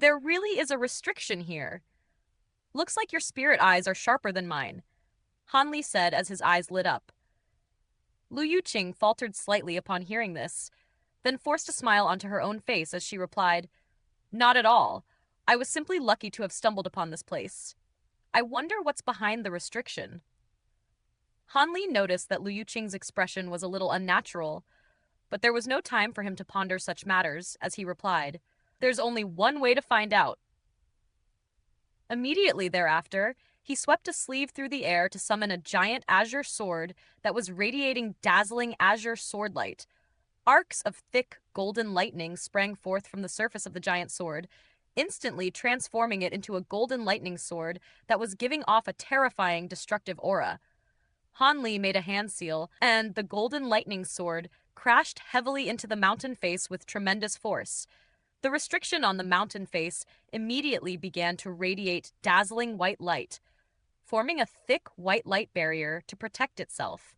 There really is a restriction here. Looks like your spirit eyes are sharper than mine, Han Li said as his eyes lit up. Lu Yuqing faltered slightly upon hearing this, then forced a smile onto her own face as she replied, "Not at all. I was simply lucky to have stumbled upon this place. I wonder what's behind the restriction." Han Li noticed that Lu Yuqing's expression was a little unnatural, but there was no time for him to ponder such matters, as he replied, "There's only one way to find out." Immediately thereafter, he swept a sleeve through the air to summon a giant azure sword that was radiating dazzling azure sword light. Arcs of thick, golden lightning sprang forth from the surface of the giant sword, instantly transforming it into a golden lightning sword that was giving off a terrifying, destructive aura. Han Li made a hand seal, and the golden lightning sword crashed heavily into the mountain face with tremendous force. The restriction on the mountain face immediately began to radiate dazzling white light, forming a thick white light barrier to protect itself.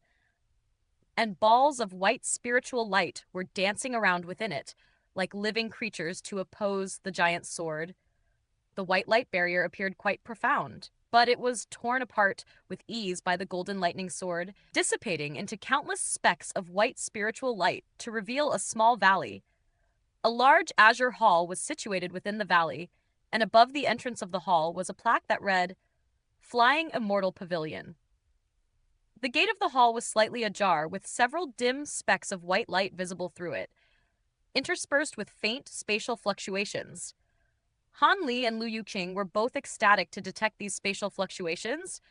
And balls of white spiritual light were dancing around within it, like living creatures to oppose the giant sword. The white light barrier appeared quite profound, but it was torn apart with ease by the golden lightning sword, dissipating into countless specks of white spiritual light to reveal a small valley. A large azure hall was situated within the valley, and above the entrance of the hall was a plaque that read, "Flying Immortal Pavilion." The gate of the hall was slightly ajar, with several dim specks of white light visible through it, interspersed with faint spatial fluctuations. Han Li and Lu Yuqing were both ecstatic to detect these spatial fluctuations,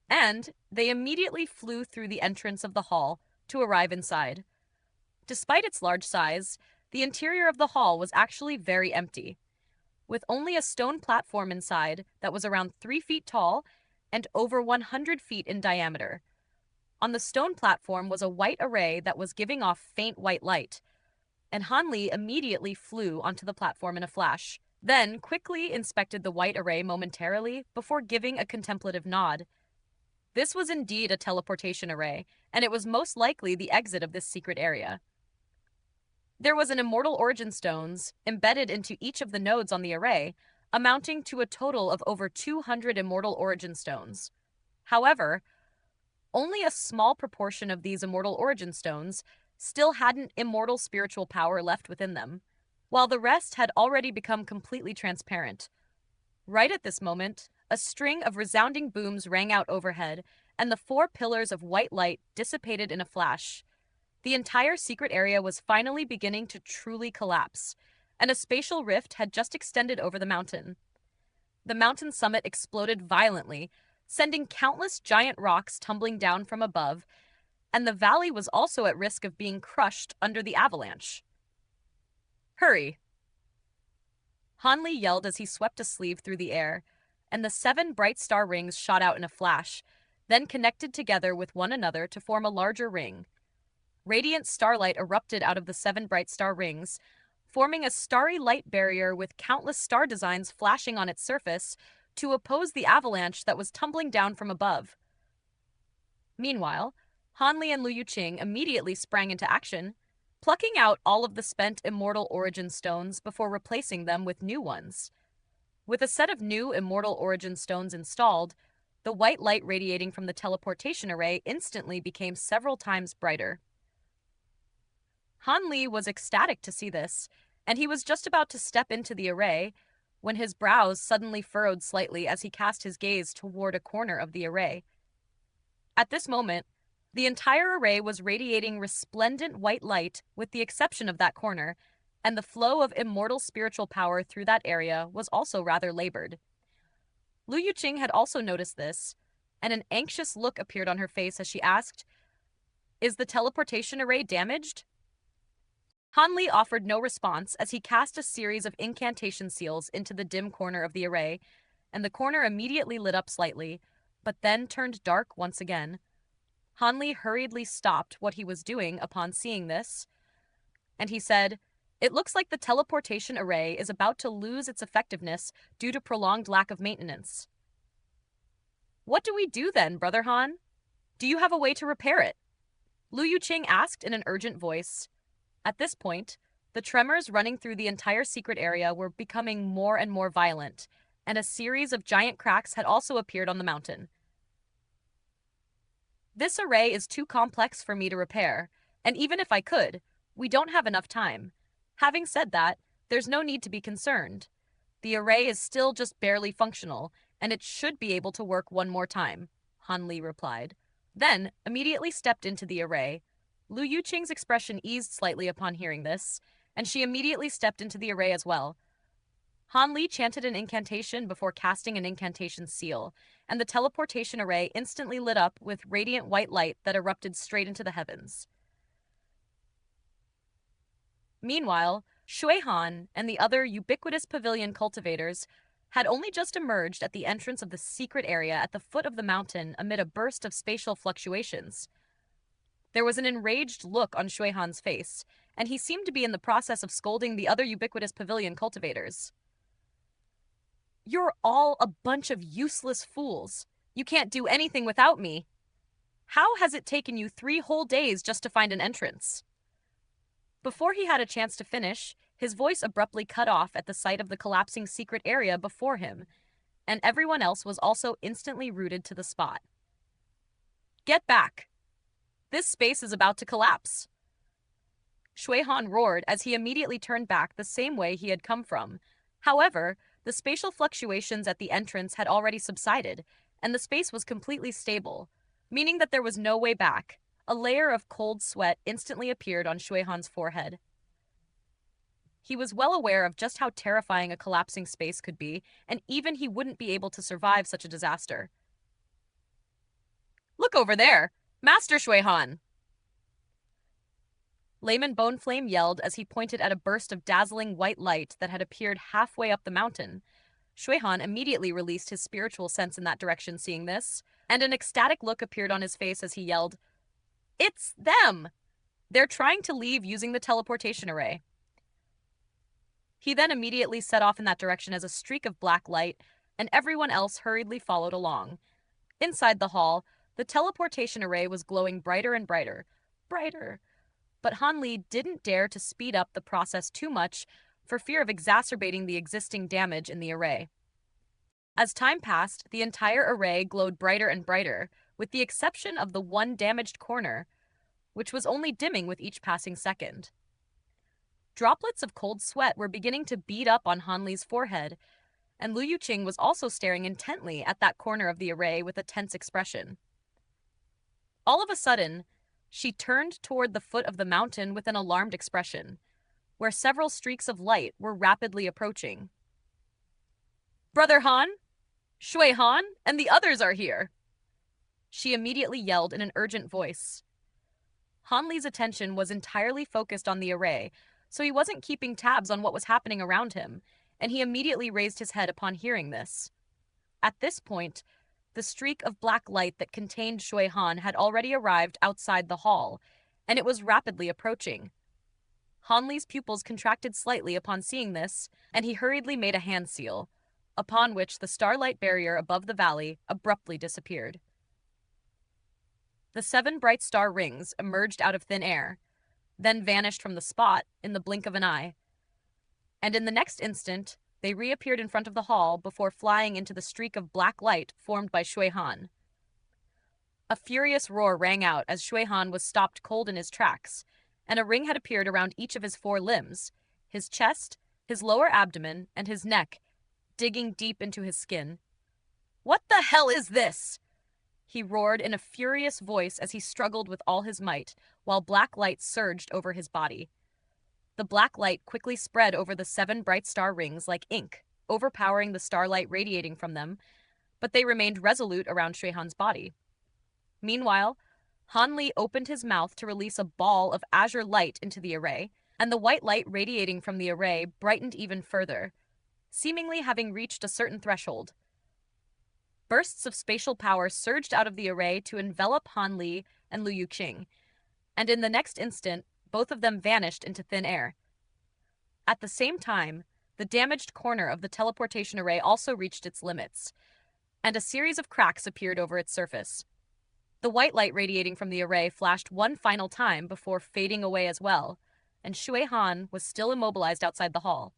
and they immediately flew through the entrance of the hall to arrive inside. Despite its large size, the interior of the hall was actually very empty, with only a stone platform inside that was around 3 feet tall and over 100 feet in diameter. On the stone platform was a white array that was giving off faint white light, and Han Li immediately flew onto the platform in a flash, then quickly inspected the white array momentarily before giving a contemplative nod. This was indeed a teleportation array, and it was most likely the exit of this secret area. There was an Immortal Origin Stones embedded into each of the nodes on the array, amounting to a total of over 200 Immortal Origin Stones. However, only a small proportion of these Immortal Origin Stones still hadn't immortal spiritual power left within them, while the rest had already become completely transparent. Right at this moment, a string of resounding booms rang out overhead, and the 4 pillars of white light dissipated in a flash. The entire secret area was finally beginning to truly collapse, and a spatial rift had just extended over the mountain. The mountain summit exploded violently, sending countless giant rocks tumbling down from above, and the valley was also at risk of being crushed under the avalanche. "Hurry!" Han Li yelled as he swept a sleeve through the air, and the 7 bright star rings shot out in a flash, then connected together with one another to form a larger ring. Radiant starlight erupted out of the 7 bright star rings, forming a starry light barrier with countless star designs flashing on its surface to oppose the avalanche that was tumbling down from above. Meanwhile, Han Li and Lu Yuqing immediately sprang into action, plucking out all of the spent Immortal Origin Stones before replacing them with new ones. With a set of new Immortal Origin Stones installed, the white light radiating from the teleportation array instantly became several times brighter. Han Li was ecstatic to see this, and he was just about to step into the array when his brows suddenly furrowed slightly as he cast his gaze toward a corner of the array. At this moment, the entire array was radiating resplendent white light with the exception of that corner, and the flow of immortal spiritual power through that area was also rather labored. Lu Yuqing had also noticed this, and an anxious look appeared on her face as she asked, "Is the teleportation array damaged?" Han Li offered no response as he cast a series of incantation seals into the dim corner of the array, and the corner immediately lit up slightly, but then turned dark once again. Han Li hurriedly stopped what he was doing upon seeing this, and he said, "It looks like the teleportation array is about to lose its effectiveness due to prolonged lack of maintenance." "What do we do then, Brother Han? Do you have a way to repair it?" Lu Yuqing asked in an urgent voice. At this point, The tremors running through the entire secret area were becoming more and more violent, and a series of giant cracks had also appeared on the mountain. This array is too complex for me to repair, and even if I could, we don't have enough time. Having said that, there's no need to be concerned. The array is still just barely functional, and it should be able to work one more time, Han Li replied. Then, immediately stepped into the array. Lu Yuqing's expression eased slightly upon hearing this, and she immediately stepped into the array as well. Han Li chanted an incantation before casting an incantation seal, and the teleportation array instantly lit up with radiant white light that erupted straight into the heavens. Meanwhile, Shui Han and the other ubiquitous pavilion cultivators had only just emerged at the entrance of the secret area at the foot of the mountain amid a burst of spatial fluctuations. There was an enraged look on Shui Han's face, and he seemed to be in the process of scolding the other ubiquitous pavilion cultivators. "You're all a bunch of useless fools. You can't do anything without me. How has it taken you 3 whole days just to find an entrance?" Before he had a chance to finish, his voice abruptly cut off at the sight of the collapsing secret area before him, and everyone else was also instantly rooted to the spot. "Get back! This space is about to collapse!" Shui Han roared as he immediately turned back the same way he had come from. However, the spatial fluctuations at the entrance had already subsided, and the space was completely stable, meaning that there was no way back. A layer of cold sweat instantly appeared on Shui Han's forehead. He was well aware of just how terrifying a collapsing space could be, and even he wouldn't be able to survive such a disaster. "Look over there! Master Shui Han!" Layman Boneflame yelled as he pointed at a burst of dazzling white light that had appeared halfway up the mountain. Shui Han immediately released his spiritual sense in that direction, seeing this, and an ecstatic look appeared on his face as he yelled, "It's them! They're trying to leave using the teleportation array." He then immediately set off in that direction as a streak of black light, and everyone else hurriedly followed along. Inside the hall, the teleportation array was glowing brighter and brighter. But Han Li didn't dare to speed up the process too much for fear of exacerbating the existing damage in the array. As time passed, the entire array glowed brighter and brighter, with the exception of the one damaged corner, which was only dimming with each passing second. Droplets of cold sweat were beginning to bead up on Han Li's forehead, and Lu Yuqing was also staring intently at that corner of the array with a tense expression. All of a sudden, she turned toward the foot of the mountain with an alarmed expression, where several streaks of light were rapidly approaching. "Brother Han, Shui Han, and the others are here!" She immediately yelled in an urgent voice. Han Li's attention was entirely focused on the array, so he wasn't keeping tabs on what was happening around him, and he immediately raised his head upon hearing this. At this point, the streak of black light that contained Shui Han had already arrived outside the hall, and it was rapidly approaching. Han Li's pupils contracted slightly upon seeing this, and he hurriedly made a hand seal, upon which the starlight barrier above the valley abruptly disappeared. The 7 bright star rings emerged out of thin air, then vanished from the spot in the blink of an eye. And in the next instant, they reappeared in front of the hall before flying into the streak of black light formed by Shui Han. A furious roar rang out as Shui Han was stopped cold in his tracks, and a ring had appeared around each of his 4 limbs, his chest, his lower abdomen, and his neck, digging deep into his skin. "What the hell is this?" he roared in a furious voice as he struggled with all his might, while black light surged over his body. The black light quickly spread over the 7 bright star rings like ink, overpowering the starlight radiating from them, but they remained resolute around Shui Han's body. Meanwhile, Han Li opened his mouth to release a ball of azure light into the array, and the white light radiating from the array brightened even further, seemingly having reached a certain threshold. Bursts of spatial power surged out of the array to envelop Han Li and Lu Yuqing, and in the next instant, both of them vanished into thin air. At the same time, the damaged corner of the teleportation array also reached its limits, and a series of cracks appeared over its surface. The white light radiating from the array flashed one final time before fading away as well, and Shui Han was still immobilized outside the hall.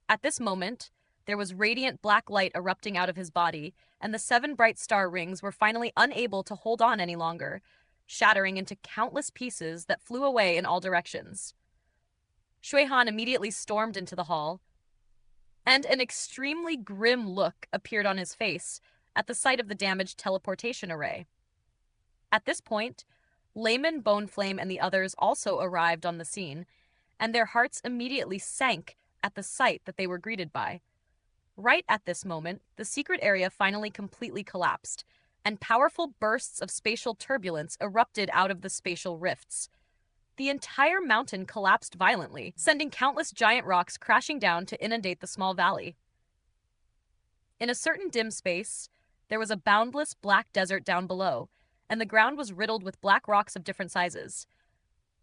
At this moment, there was radiant black light erupting out of his body, and the 7 bright star rings were finally unable to hold on any longer, shattering into countless pieces that flew away in all directions. Shui Han immediately stormed into the hall, and an extremely grim look appeared on his face at the sight of the damaged teleportation array. At this point, Layman, Boneflame, and the others also arrived on the scene, and their hearts immediately sank at the sight that they were greeted by. Right at this moment, the secret area finally completely collapsed, and powerful bursts of spatial turbulence erupted out of the spatial rifts. The entire mountain collapsed violently, sending countless giant rocks crashing down to inundate the small valley. In a certain dim space, there was a boundless black desert down below, and the ground was riddled with black rocks of different sizes.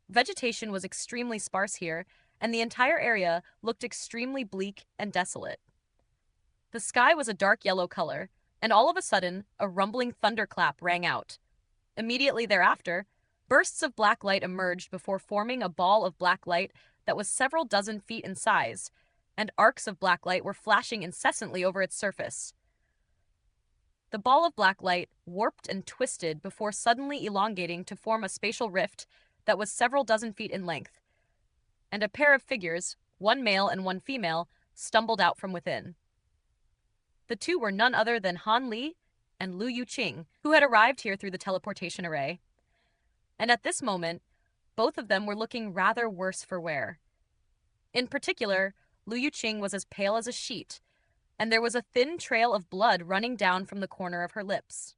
Vegetation was extremely sparse here, and the entire area looked extremely bleak and desolate. The sky was a dark yellow color, and all of a sudden, a rumbling thunderclap rang out. Immediately thereafter, bursts of black light emerged before forming a ball of black light that was several dozen feet in size, and arcs of black light were flashing incessantly over its surface. The ball of black light warped and twisted before suddenly elongating to form a spatial rift that was several dozen feet in length, and a pair of figures, one male and one female, stumbled out from within. The two were none other than Han Li and Lu Yuqing, who had arrived here through the teleportation array. And at this moment, both of them were looking rather worse for wear. In particular, Lu Yuqing was as pale as a sheet, and there was a thin trail of blood running down from the corner of her lips.